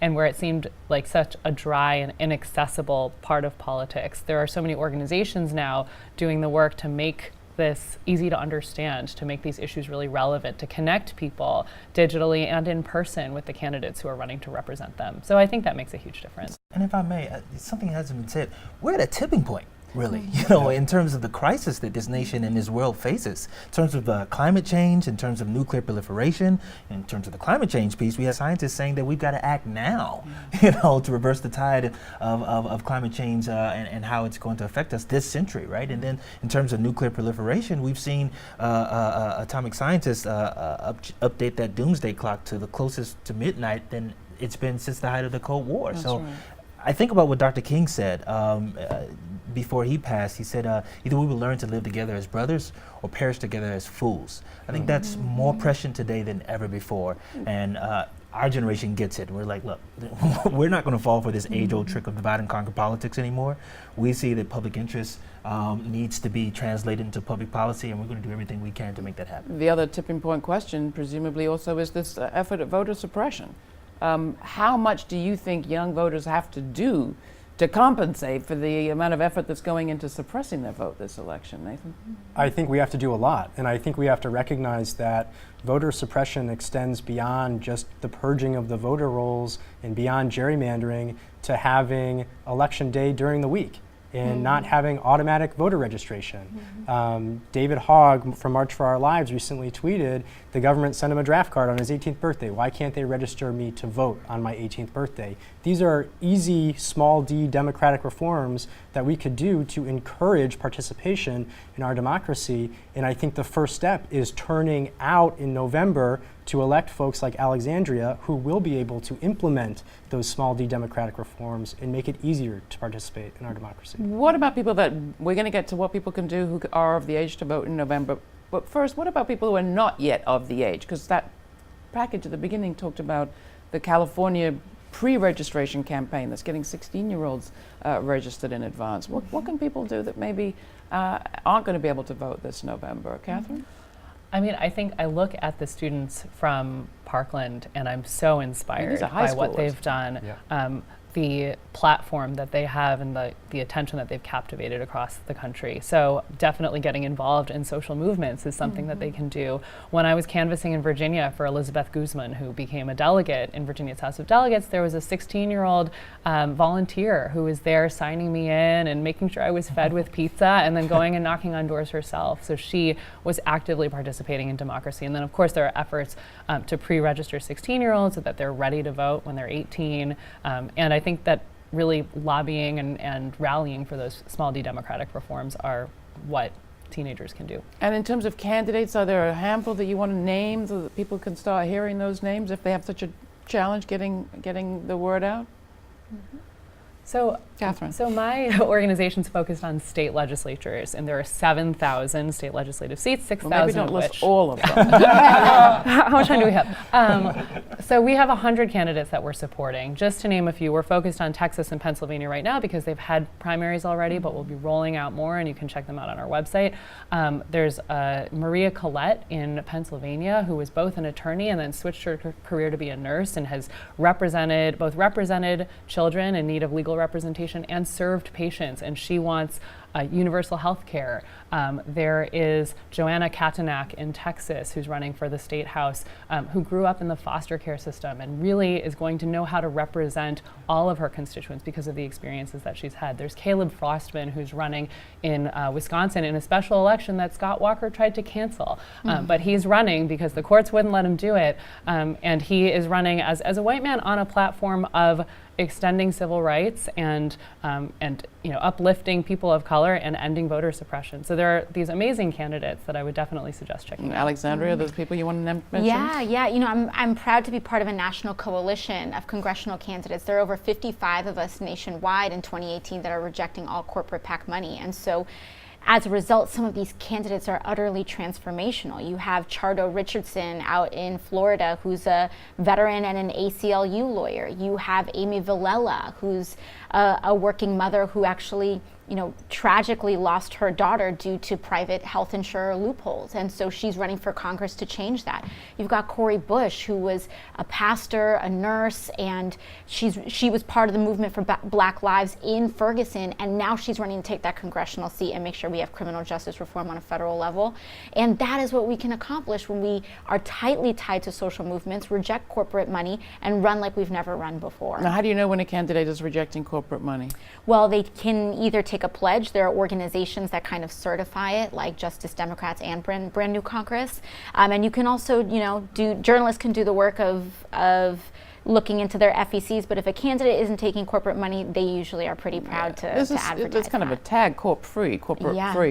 And where it seemed like such a dry and inaccessible part of politics. There are so many organizations now doing the work to make this easy to understand, to make these issues really relevant, to connect people digitally and in person with the candidates who are running to represent them. So I think that makes a huge difference. And if I may, something hasn't been said. We're at a tipping point, really, in terms of the crisis that this nation and this world faces, in terms of climate change, in terms of nuclear proliferation, in terms of the climate change piece. We have scientists saying that we've got to act now, to reverse the tide of climate change and how it's going to affect us this century, right? And then in terms of nuclear proliferation, we've seen atomic scientists update that doomsday clock to the closest to midnight than it's been since the height of the Cold War. That's so right. I think about what Dr. King said before he passed. He said, either we will learn to live together as brothers or perish together as fools. I think that's more prescient today than ever before. And our generation gets it. We're like, look, we're not going to fall for this age-old trick of divide and conquer politics anymore. We see that public interest needs to be translated into public policy, and we're going to do everything we can to make that happen. The other tipping point question, presumably also, is this effort at voter suppression. How much do you think young voters have to do to compensate for the amount of effort that's going into suppressing their vote this election, Nathan? I think we have to do a lot, and I think we have to recognize that voter suppression extends beyond just the purging of the voter rolls and beyond gerrymandering to having election day during the week and not having automatic voter registration. David Hogg from March for Our Lives recently tweeted, the government sent him a draft card on his 18th birthday. Why can't they register me to vote on my 18th birthday? These are easy, small d democratic reforms that we could do to encourage participation in our democracy. And I think the first step is turning out in November to elect folks like Alexandria who will be able to implement those small d democratic reforms and make it easier to participate in our democracy. What about people that, we're going to get to what people can do who are of the age to vote in November, but first, what about people who are not yet of the age? Because that package at the beginning talked about the California pre-registration campaign that's getting 16-year-olds registered in advance. What can people do that maybe aren't going to be able to vote this November? Catherine? I mean, I think I look at the students from Parkland and I'm so inspired by what they've done. The platform that they have and the attention that they've captivated across the country. So definitely getting involved in social movements is something that they can do. When I was canvassing in Virginia for Elizabeth Guzman, who became a delegate in Virginia's House of Delegates, there was a 16-year-old volunteer who was there signing me in and making sure I was fed with pizza and then going and knocking on doors herself. So she was actively participating in democracy. And then of course there are efforts to pre-register 16-year-olds so that they're ready to vote when they're 18. And I think that really lobbying and rallying for those small d democratic reforms are what teenagers can do. And in terms of candidates, are there a handful that you want to name so that people can start hearing those names if they have such a challenge getting the word out? So, Catherine. So my organization's focused on state legislatures, and there are 7,000 state legislative seats, 6,000 well, maybe don't of list which. all of them. How much time do we have? So we have 100 candidates that we're supporting. Just to name a few, we're focused on Texas and Pennsylvania right now because they've had primaries already, but we'll be rolling out more, and you can check them out on our website. There's Maria Collette in Pennsylvania, who was both an attorney and then switched her career to be a nurse, and has represented children in need of legal representation and served patients, and she wants universal health care. There is Joanna Katanak in Texas, who's running for the state house, who grew up in the foster care system and really is going to know how to represent all of her constituents because of the experiences that she's had. There's Caleb Frostman, who's running in Wisconsin in a special election that Scott Walker tried to cancel. But he's running because the courts wouldn't let him do it. And he is running as a white man on a platform of extending civil rights and uplifting people of color and ending voter suppression. So there are these amazing candidates that I would definitely suggest checking out. Alexandria, those people you want to mention? Yeah. I'm proud to be part of a national coalition of congressional candidates. There are over 55 of us nationwide in 2018 that are rejecting all corporate PAC money. And so as a result, some of these candidates are utterly transformational. You have Chardo Richardson out in Florida, who's a veteran and an ACLU lawyer. You have Amy Villela, who's a working mother who actually tragically lost her daughter due to private health insurer loopholes. And so she's running for Congress to change that. You've got Cori Bush, who was a pastor, a nurse, and she was part of the movement for Black Lives in Ferguson, and now she's running to take that congressional seat and make sure we have criminal justice reform on a federal level. And that is what we can accomplish when we are tightly tied to social movements, reject corporate money, and run like we've never run before. Now, how do you know when a candidate is rejecting corporate money? Well, they can either take a pledge. There are organizations that kind of certify it, like Justice Democrats and Brand New Congress. And you can also, journalists can do the work of looking into their FECs, but if a candidate isn't taking corporate money, they usually are pretty proud to advertise It's kind of a tag, corporate free,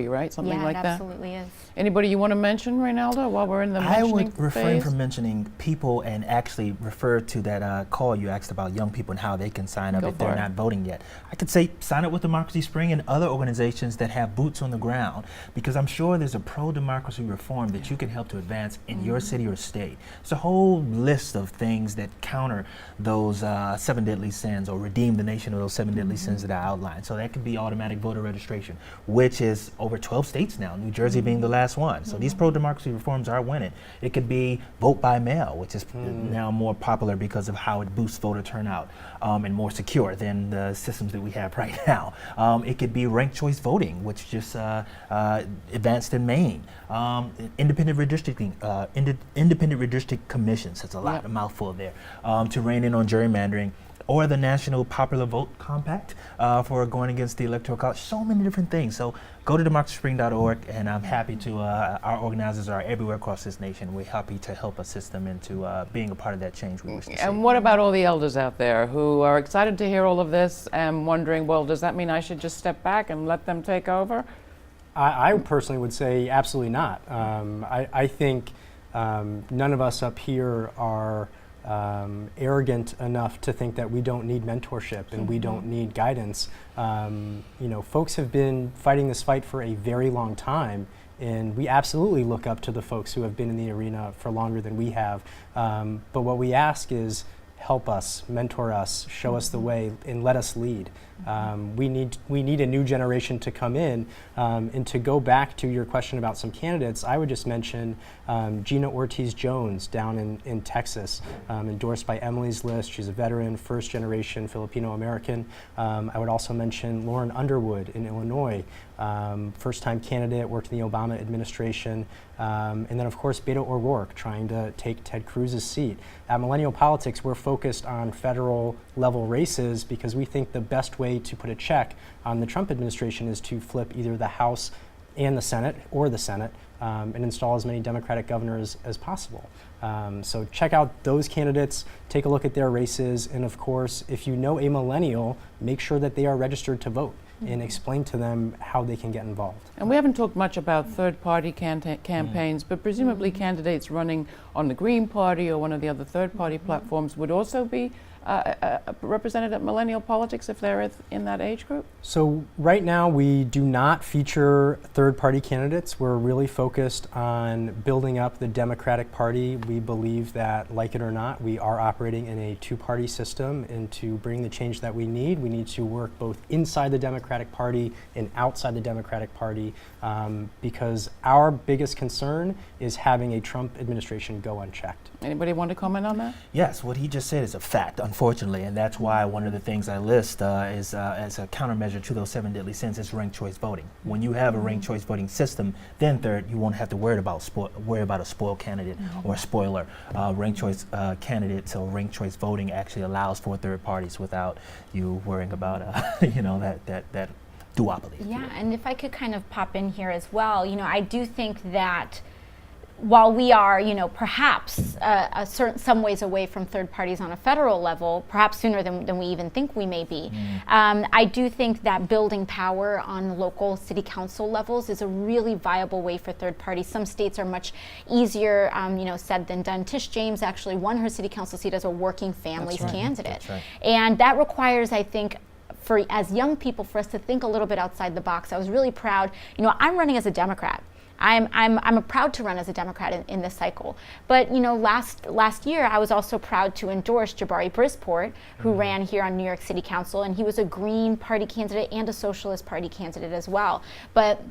right? Something like that? Yeah, it absolutely is. Anybody you want to mention, Reynaldo, while we're in the mentioning I would refrain phase? from mentioning people and actually refer to that call you asked about young people and how they can sign up if they're not voting yet. I could say sign up with Democracy Spring and other organizations that have boots on the ground, because I'm sure there's a pro-democracy reform that you can help to advance in your city or state. It's a whole list of things that counter those 7 deadly sins or redeem the nation of those 7 deadly sins that I outlined. So that could be automatic voter registration, which is over 12 states now, New Jersey being the last one. So these pro-democracy reforms are winning. It could be vote by mail, which is now more popular because of how it boosts voter turnout and more secure than the systems that we have right now. It could be ranked choice voting, which just advanced in Maine. Independent redistricting, independent redistricting commissions, that's a mouthful there, to rein in on gerrymandering, or the National Popular Vote Compact for going against the Electoral College. So many different things. So go to democracyspring.org, and I'm happy to, our organizers are everywhere across this nation. We're happy to help assist them into being a part of that change we wish to see. And what about all the elders out there who are excited to hear all of this and wondering, well, does that mean I should just step back and let them take over? I personally would say absolutely not. I think none of us up here are arrogant enough to think that we don't need mentorship and we don't need guidance. Folks have been fighting this fight for a very long time, and we absolutely look up to the folks who have been in the arena for longer than we have. But what we ask is, help us, mentor us, show us the way, and let us lead. We need a new generation to come in. And to go back to your question about some candidates, I would just mention Gina Ortiz-Jones down in Texas, endorsed by Emily's List. She's a veteran, first-generation Filipino-American. I would also mention Lauren Underwood in Illinois, first-time candidate, worked in the Obama administration. And then, of course, Beto O'Rourke, trying to take Ted Cruz's seat. At Millennial Politics, we're focused on federal-level races because we think the best way to put a check on the Trump administration is to flip either the House and the Senate, or the Senate, and install as many Democratic governors as possible. So check out those candidates, take a look at their races, and of course, if you know a millennial, make sure that they are registered to vote and explain to them how they can get involved. And we haven't talked much about third-party campaigns, but presumably candidates running on the Green Party or one of the other third-party platforms would also be represented at millennial politics if they're in that age group? So right now we do not feature third-party candidates. We're really focused on building up the Democratic Party. We believe that, like it or not, we are operating in a two-party system, and to bring the change that we need to work both inside the Democratic Party and outside the Democratic Party, because our biggest concern is having a Trump administration go unchecked. Anybody want to comment on that? Yes, what he just said is a fact, unfortunately, and that's why one of the things I list is as a countermeasure to those 7 deadly sins is ranked choice voting. When you have a ranked choice voting system, then third, you won't have to worry about a spoiled candidate or a spoiler. Ranked choice candidates or ranked choice voting actually allows for third parties without you worrying about that duopoly. Yeah, and if I could kind of pop in here as well, I do think that while we are, perhaps some ways away from third parties on a federal level, perhaps sooner than we even think we may be, I do think that building power on local city council levels is a really viable way for third parties. Some states are much easier, said than done. Tish James actually won her city council seat as a working families candidate. That's right. And that requires, I think, as young people, for us to think a little bit outside the box. I was really proud. I'm running as a Democrat. I'm proud to run as a Democrat in this cycle. But last year I was also proud to endorse Jabari Brisport, who ran here on New York City Council, and he was a Green Party candidate and a Socialist Party candidate as well. But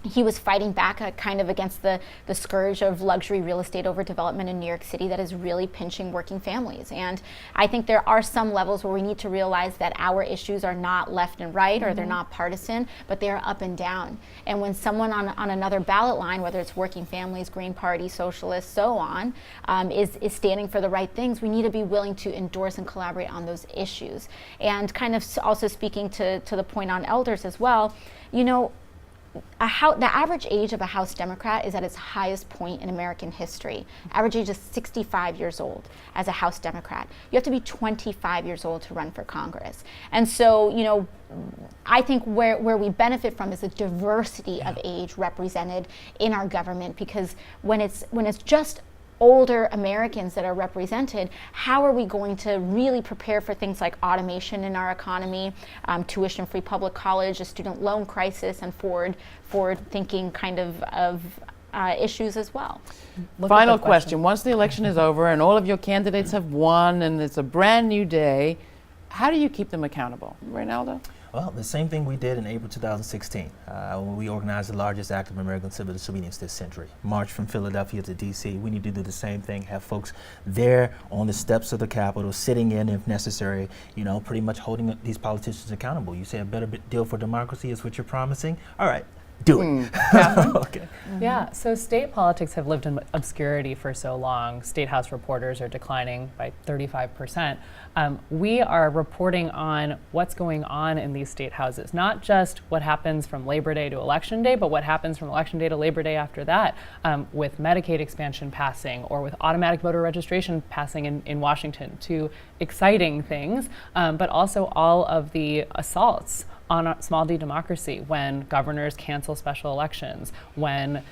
he was fighting back kind of against the scourge of luxury real estate overdevelopment in New York City that is really pinching working families. And I think there are some levels where we need to realize that our issues are not left and right, or they're not partisan, but they are up and down. And when someone on another ballot line, whether it's working families, Green Party, Socialists, so on, is standing for the right things, we need to be willing to endorse and collaborate on those issues. And kind of also speaking to the point on elders as well, the average age of a House Democrat is at its highest point in American history. Average age is 65 years old as a House Democrat. You have to be 25 years old to run for Congress. And so, I think where we benefit from is the diversity of age represented in our government, because when it's just older Americans that are represented, how are we going to really prepare for things like automation in our economy, tuition-free public college, a student loan crisis, and forward-thinking kind of issues as well. Final question. Once the election is over and all of your candidates have won and it's a brand new day, how do you keep them accountable? Reynaldo? Well, the same thing we did in April 2016 when we organized the largest act of American civil disobedience this century. March from Philadelphia to D.C. We need to do the same thing, have folks there on the steps of the Capitol, sitting in if necessary, pretty much holding these politicians accountable. You say a better deal for democracy is what you're promising? All right. Do it. Okay. Yeah, so state politics have lived in obscurity for so long. State House reporters are declining by 35%. We are reporting on what's going on in these state houses, not just what happens from Labor Day to Election Day, but what happens from Election Day to Labor Day after that, with Medicaid expansion passing or with automatic voter registration passing in Washington. Two exciting things, but also all of the assaults on small d democracy, when governors cancel special elections, when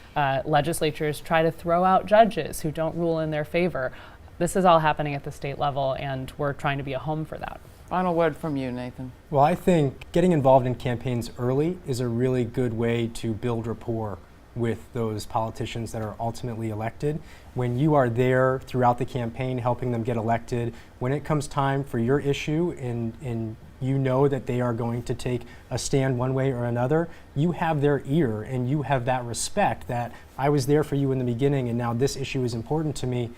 legislatures try to throw out judges who don't rule in their favor. This is all happening at the state level, and we're trying to be a home for that. Final word from you, Nathan. Well, I think getting involved in campaigns early is a really good way to build rapport with those politicians that are ultimately elected. When you are there throughout the campaign helping them get elected, when it comes time for your issue and you know that they are going to take a stand one way or another, you have their ear and you have that respect that I was there for you in the beginning and now this issue is important to me.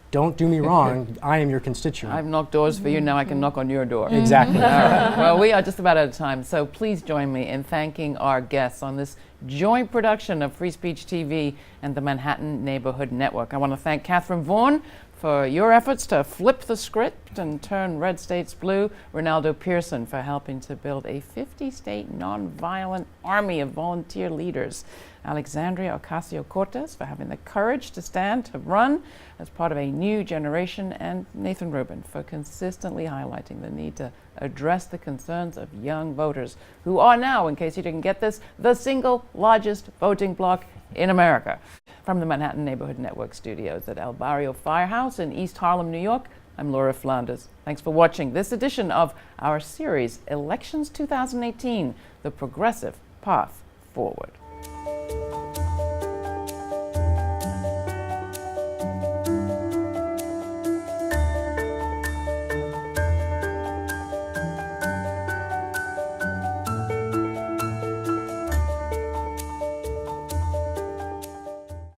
Don't do me wrong, I am your constituent. I've knocked doors for you, now I can knock on your door. Exactly. All right. Well, we are just about out of time, so please join me in thanking our guests on this joint production of Free Speech TV and the Manhattan Neighborhood Network. I want to thank Catherine Vaughan for your efforts to flip the script and turn red states blue, Reynaldo Pearson for helping to build a 50-state nonviolent army of volunteer leaders, Alexandria Ocasio-Cortez for having the courage to stand to run as part of a new generation, and Nathan Rubin for consistently highlighting the need to address the concerns of young voters who are now, in case you didn't get this, the single largest voting bloc in America. From the Manhattan Neighborhood Network studios at El Barrio Firehouse in East Harlem, New York, I'm Laura Flanders. Thanks for watching this edition of our series, Elections 2018, The Progressive Path Forward.